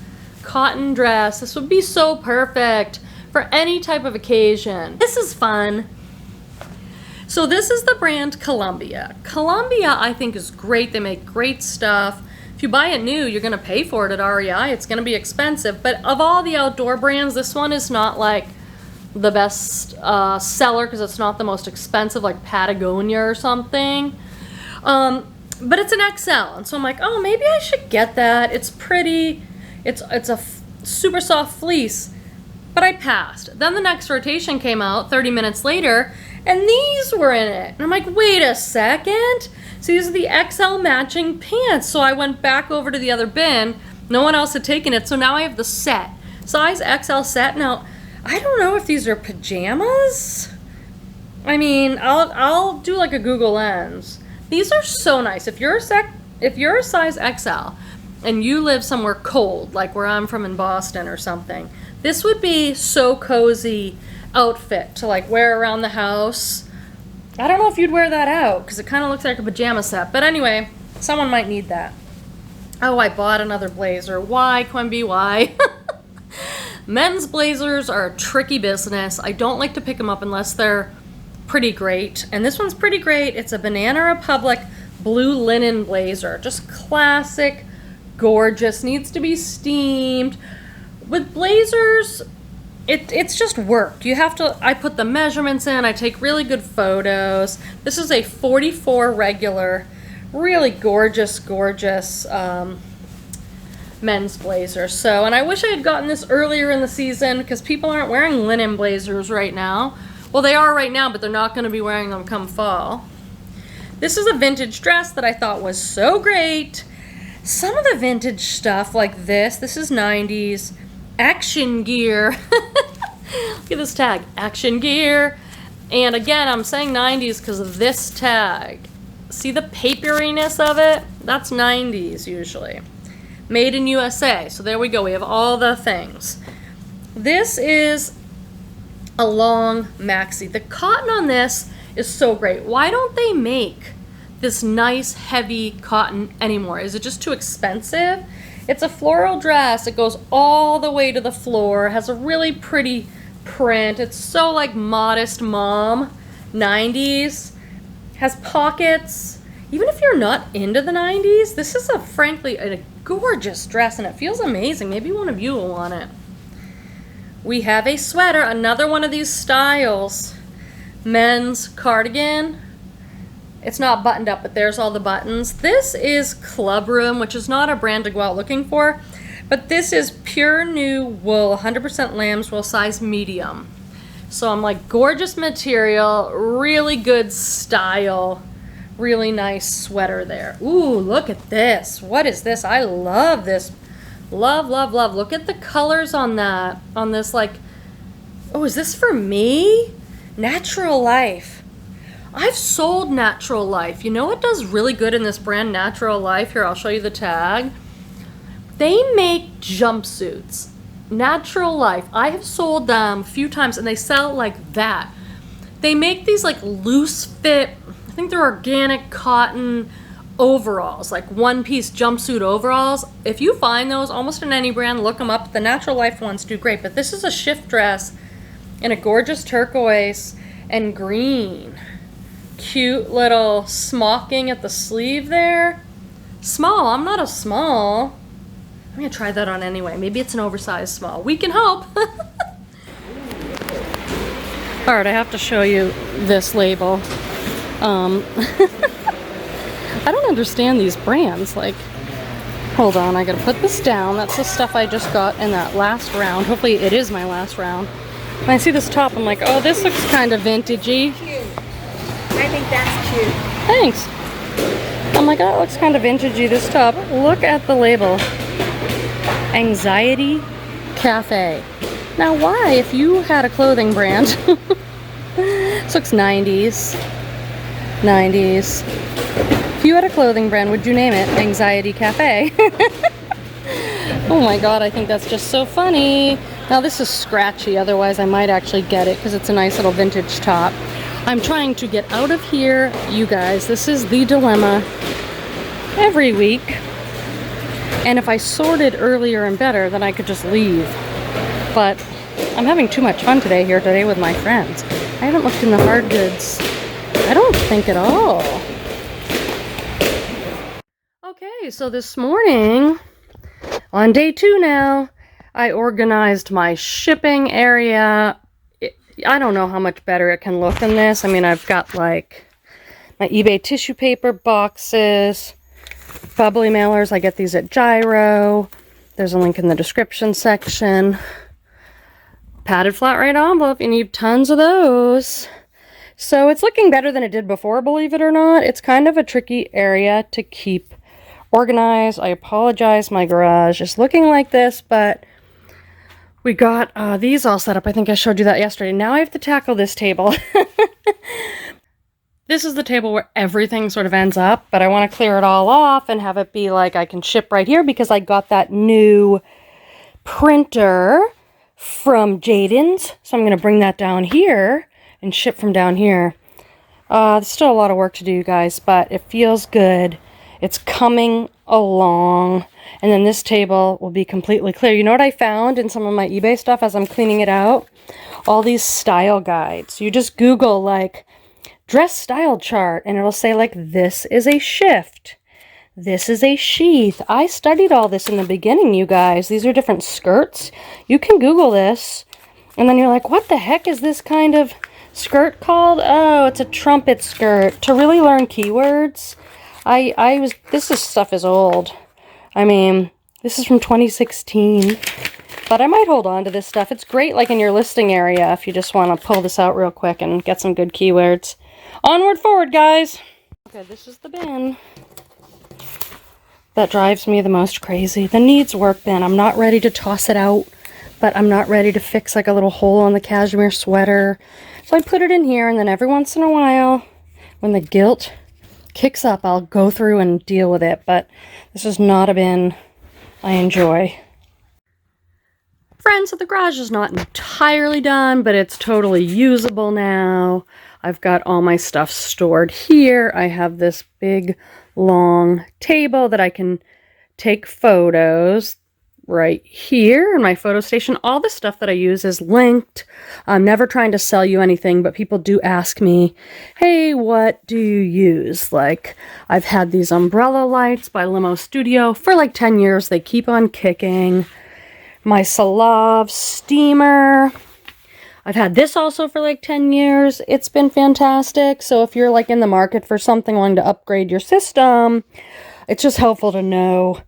cotton dress. This would be so perfect for any type of occasion. This is fun. So this is the brand Columbia. Columbia, I think, is great. They make great stuff. If you buy it new, you're gonna pay for it at REI. It's gonna be expensive. But of all the outdoor brands, this one is not like the best seller because it's not the most expensive, like Patagonia or something. but it's an XL, and so I'm like, oh, maybe I should get that. It's pretty. It's a super soft fleece, but I passed. Then the next rotation came out 30 minutes later, and these were in it. And I'm like, wait a second. So these are the XL matching pants. So I went back over to the other bin. No one else had taken it, so now I have the set. Size XL set. Now, I don't know if these are pajamas. I mean, I'll do like a Google Lens. These are so nice. If you're a size XL and you live somewhere cold, like where I'm from in Boston or something, this would be so cozy outfit to like wear around the house. I don't know if you'd wear that out because it kind of looks like a pajama set. But anyway, someone might need that. Oh, I bought another blazer. Why, Quenby, why? Men's blazers are a tricky business. I don't like to pick them up unless they're pretty great. And this one's pretty great. It's a Banana Republic blue linen blazer. Just classic, gorgeous, needs to be steamed. With blazers, it's just work. You have to, I put the measurements in, I take really good photos. This is a 44 regular, really gorgeous, gorgeous men's blazer. So, and I wish I had gotten this earlier in the season because people aren't wearing linen blazers right now. Well, they are right now, but they're not going to be wearing them come fall. This is a vintage dress that I thought was so great. Some of the vintage stuff like this is 90s. Action gear. Look at this tag, action gear. And again, I'm saying 90s because of this tag. See the paperiness of it? That's 90s usually. Made in USA. So there we go. We have all the things. This is a long maxi. The cotton on this is so great. Why don't they make this nice heavy cotton anymore? Is it just too expensive? It's a floral dress. It goes all the way to the floor. Has a really pretty print. It's so like modest mom, 90s. Has pockets. Even if you're not into the 90s, this is frankly a gorgeous dress and it feels amazing. Maybe one of you will want it. We have a sweater, another one of these styles. Men's cardigan. It's not buttoned up, but there's all the buttons. This is Club Room, which is not a brand to go out looking for, but this is pure new wool, 100% lamb's wool, size medium. So I'm like, gorgeous material, really good style, really nice sweater there. Ooh, look at this. What is this? I love this. Love, love, love. Look at the colors on that, on this like, oh, is this for me? Natural Life. I've sold Natural Life. You know what does really good in this brand, Natural Life? Here, I'll show you the tag. They make jumpsuits. Natural Life. I have sold them a few times and they sell like that. They make these like loose fit, I think they're organic cotton overalls, like one-piece jumpsuit overalls. If you find those almost in any brand, look them up. The Natural Life ones do great, but this is a shift dress in a gorgeous turquoise and green. Cute little smocking at the sleeve there. Small. I'm not a small. I'm gonna try that on anyway. Maybe it's an oversized small. We can hope. All right, I have to show you this label. I don't understand these brands. Like, hold on, I gotta put this down. That's the stuff I just got in that last round. Hopefully it is my last round. When I see this top, I'm like, oh, this looks kind of vintagey. I think that's cute. Thanks. I'm like, oh, it looks kind of vintagey, this top. Look at the label. Anxiety Cafe. Now why, if you had a clothing brand, this looks 90s. 90s. If you had a clothing brand, would you name it Anxiety Cafe? Oh my god, I think that's just so funny. Now this is scratchy, otherwise I might actually get it because it's a nice little vintage top. I'm trying to get out of here, you guys. This is the dilemma every week. And if I sorted earlier and better, then I could just leave. But I'm having too much fun today with my friends. I haven't looked in the hard goods, I don't think at all. Okay, so this morning, on day 2 now, I organized my shipping area. I don't know how much better it can look than this. I mean, I've got like My eBay tissue paper boxes, bubbly mailers. I get these at Gyro. There's a link in the description section. Padded flat rate envelope. You need tons of those. So it's looking better than it did before, believe it or not. It's kind of a tricky area to keep organized. I apologize, my garage is looking like this, but we got these all set up. I think I showed you that yesterday. Now I have to tackle this table. This is the table where everything sort of ends up, but I want to clear it all off and have it be like I can ship right here because I got that new printer from JADENS. So I'm going to bring that down here and ship from down here. There's still a lot of work to do, you guys, but it feels good. It's coming along. And then this table will be completely clear. You know what I found in some of my eBay stuff as I'm cleaning it out? All these style guides. You just Google like dress style chart and it'll say like this is a shift. This is a sheath. I studied all this in the beginning, you guys. These are different skirts. You can Google this. And then you're like, what the heck is this kind of skirt called? Oh, it's a trumpet skirt. To really learn keywords, this stuff is old. I mean, this is from 2016. But I might hold on to this stuff. It's great like in your listing area if you just want to pull this out real quick and get some good keywords. Onward, forward, guys. Okay, this is the bin that drives me the most crazy. The needs work bin. I'm not ready to toss it out, but I'm not ready to fix like a little hole on the cashmere sweater. So I put it in here, and then every once in a while, when the guilt kicks up, I'll go through and deal with it. But this is not a bin I enjoy. Friends, so the garage is not entirely done, but it's totally usable now. I've got all my stuff stored here. I have this big, long table that I can take photos right here in my photo station. All the stuff that I use is linked. I'm never trying to sell you anything, but people do ask me, hey, what do you use? Like, I've had these umbrella lights by Limo Studio for like 10 years. They keep on kicking. My Salav steamer. I've had this also for like 10 years. It's been fantastic. So if you're like in the market for something, wanting to upgrade your system, it's just helpful to know.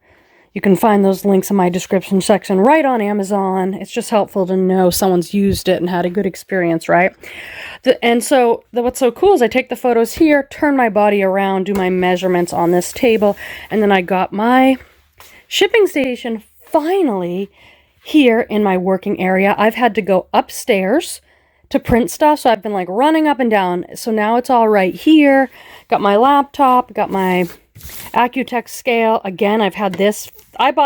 You can find those links in my description section right on Amazon. It's just helpful to know someone's used it and had a good experience, right? What's so cool is I take the photos here, turn my body around, do my measurements on this table, and then I got my shipping station finally here in my working area. I've had to go upstairs to print stuff, so I've been like running up and down. So now it's all right here. Got my laptop, got my Accutex scale. Again, I've had this.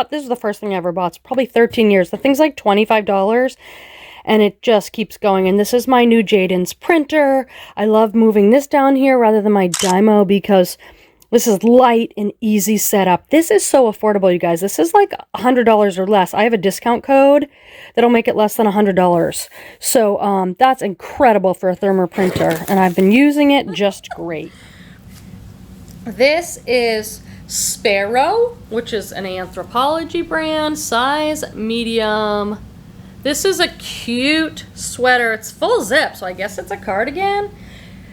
This is the first thing I ever bought. It's probably 13 years. The thing's like $25 and it just keeps going. And this is my new JADENS printer. I love moving this down here rather than my Dymo because this is light and easy setup. This is so affordable, you guys. This is like $100 or less. I have a discount code that'll make it less than $100. So that's incredible for a thermal printer. And I've been using it just great. This is Sparrow, which is an Anthropologie brand, size medium. This is a cute sweater. It's full zip, so I guess it's a cardigan.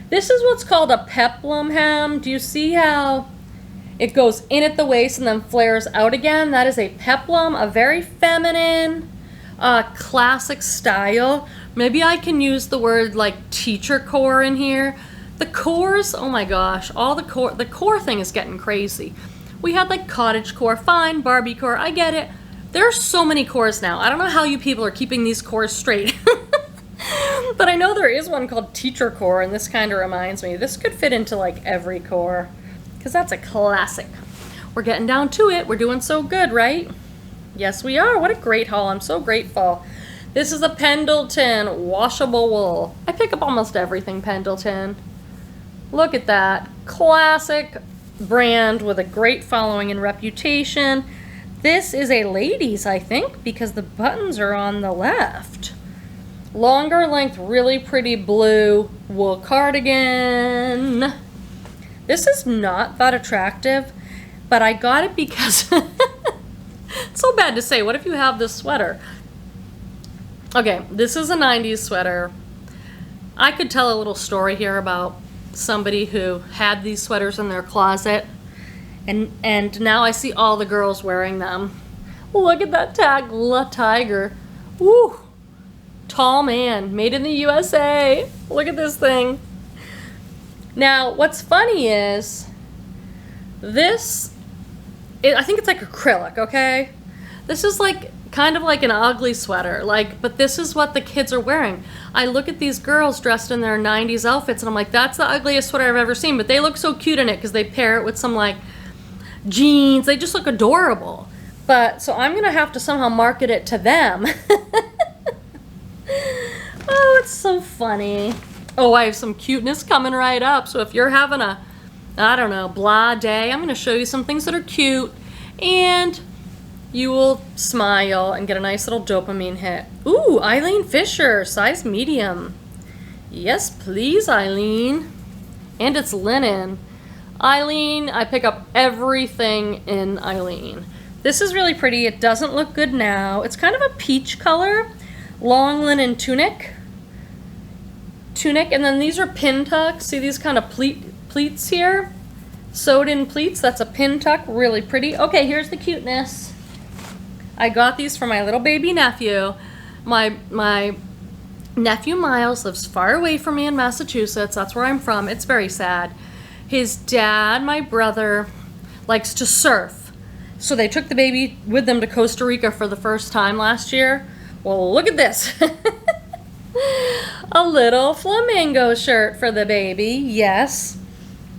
This is what's called a peplum hem. Do you see how it goes in at the waist and then flares out again? That is a peplum, a very feminine, classic style. Maybe I can use the word like teacher core in here. The cores, oh my gosh, the core thing is getting crazy. We had like cottage core, fine, Barbie core, I get it. There are so many cores now. I don't know how you people are keeping these cores straight. But I know there is one called teacher core, and this kind of reminds me. This could fit into like every core, because that's a classic. We're getting down to it. We're doing so good, right? Yes, we are. What a great haul. I'm so grateful. This is a Pendleton washable wool. I pick up almost everything Pendleton. Look at that. Classic brand with a great following and reputation. This is a ladies, I think, because the buttons are on the left. Longer length, really pretty blue wool cardigan. This is not that attractive, but I got it because it's so bad to say. What if you have this sweater? Okay, this is a 90s sweater. I could tell a little story here about somebody who had these sweaters in their closet, and now I see all the girls wearing them. Look at that tag, La Tiger. Woo! Tall man, made in the USA. Look at this thing. Now, what's funny is this, I think it's like acrylic, okay? This is like kind of like an ugly sweater, but this is what the kids are wearing. I look at these girls dressed in their 90s outfits and I'm like, that's the ugliest sweater I've ever seen, but they look so cute in it because they pair it with some like jeans. They just look adorable. But, so I'm gonna have to somehow market it to them. Oh, it's so funny. Oh, I have some cuteness coming right up. So if you're having a, I don't know, blah day, I'm gonna show you some things that are cute and you will smile and get a nice little dopamine hit. Ooh, Eileen Fisher, size medium. Yes, please, Eileen. And it's linen. Eileen, I pick up everything in Eileen. This is really pretty. It doesn't look good now. It's kind of a peach color. Long linen tunic. And then these are pin tucks. See these kind of pleats here? Sewed in pleats. That's a pin tuck. Really pretty. Okay, here's the cuteness. I got these for my little baby nephew. My nephew Miles lives far away from me in Massachusetts. That's where I'm from. It's very sad. His dad, my brother, likes to surf. So they took the baby with them to Costa Rica for the first time last year. Well, look at this. A little flamingo shirt for the baby. Yes.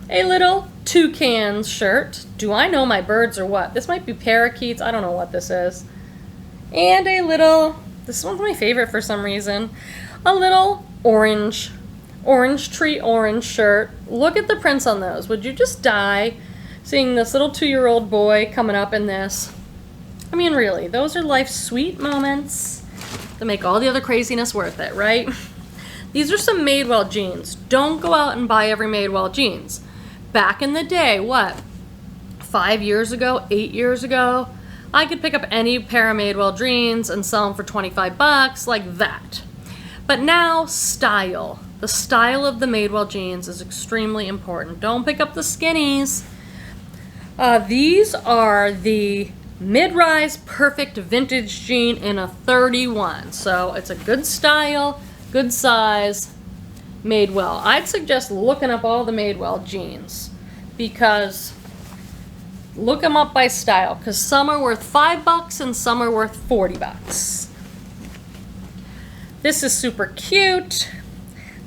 A little toucan shirt. Do I know my birds or what? This might be parakeets. I don't know what this is. And a little, this one's my favorite for some reason, a little orange tree orange shirt. Look at the prints on those. Would you just die seeing this little 2-year-old boy coming up in this? I mean, really, those are life's sweet moments that make all the other craziness worth it, right? These are some Madewell jeans. Don't go out and buy every Madewell jeans. Back in the day, what, 5 years ago, 8 years ago, I could pick up any pair of Madewell jeans and sell them for 25 bucks, like that. But now, style. The style of the Madewell jeans is extremely important. Don't pick up the skinnies. These are the mid-rise perfect vintage jean in a 31. So it's a good style, good size, Madewell. I'd suggest looking up all the Madewell jeans because look them up by style because some are worth $5 and some are worth 40 bucks. This is super cute.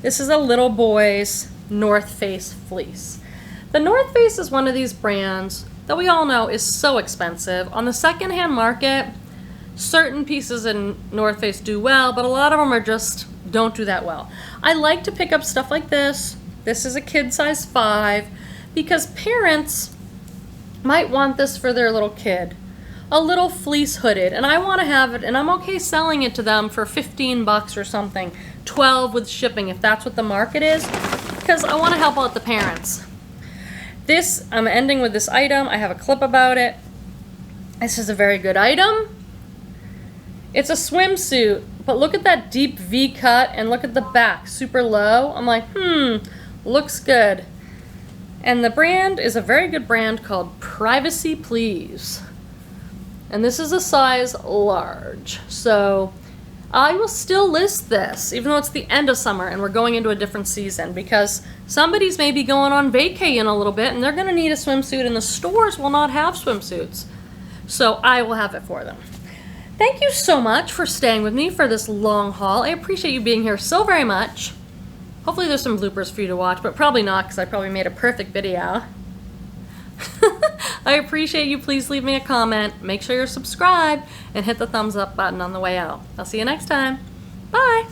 This is a little boy's North Face fleece. The North Face is one of these brands that we all know is so expensive. On the secondhand market, certain pieces in North Face do well, but a lot of them are just don't do that well. I like to pick up stuff like this. This is a kid size 5 because parents might want this for their little kid. A little fleece hooded, and I want to have it, and I'm okay selling it to them for 15 bucks or something, 12 with shipping if that's what the market is, because I want to help out the parents. This, I'm ending with this item. I have a clip about it. This is a very good item. It's a swimsuit, but look at that deep V cut and look at the back, super low. I'm like, looks good. And the brand is a very good brand called Privacy Please. And this is a size large. So I will still list this, even though it's the end of summer and we're going into a different season, because somebody's maybe going on vacay in a little bit and they're gonna need a swimsuit and the stores will not have swimsuits. So I will have it for them. Thank you so much for staying with me for this long haul. I appreciate you being here so very much. Hopefully there's some bloopers for you to watch, but probably not because I probably made a perfect video. I appreciate you. Please leave me a comment. Make sure you're subscribed and hit the thumbs up button on the way out. I'll see you next time. Bye.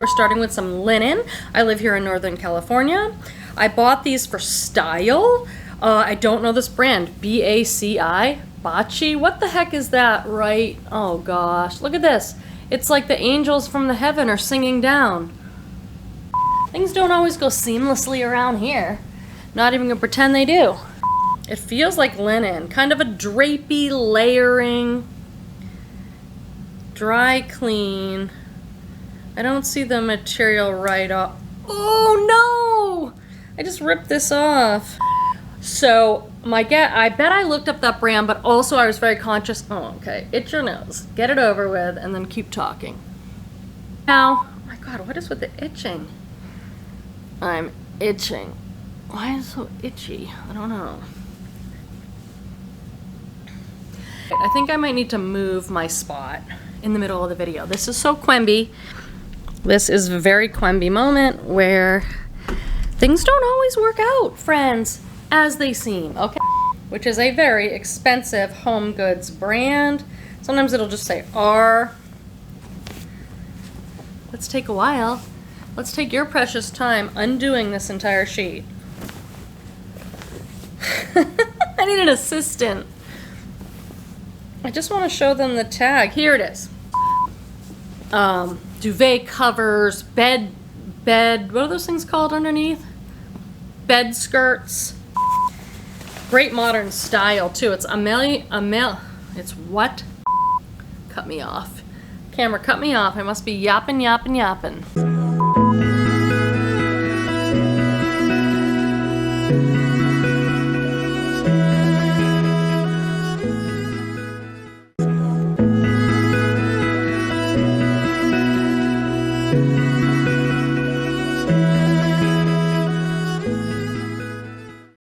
We're starting with some linen. I live here in Northern California. I bought these for style. I don't know this brand. B-A-C-I. Bachi. What the heck is that, right? Oh gosh. Look at this. It's like the angels from the heaven are singing down. Things don't always go seamlessly around here. Not even gonna pretend they do. It feels like linen, kind of a drapey layering, dry clean. I don't see the material right off. Oh I just ripped this off. So I bet I looked up that brand, but also I was very conscious. Oh, okay. Itch your nose. Get it over with, and then keep talking. Now, oh my God, what is with the itching? I'm itching. Why is it so itchy? I don't know. I think I might need to move my spot in the middle of the video. This is so Quenby. This is a very Quenby moment where things don't always work out, friends, as they seem, okay? Which is a very expensive home goods brand. Sometimes it'll just say R. Let's take a while. Let's take your precious time undoing this entire sheet. I need an assistant. I just want to show them the tag. Here it is. Duvet covers, bed, what are those things called underneath? Bed skirts. Great modern style too. It's it's what? Cut me off. Camera, cut me off. I must be yapping.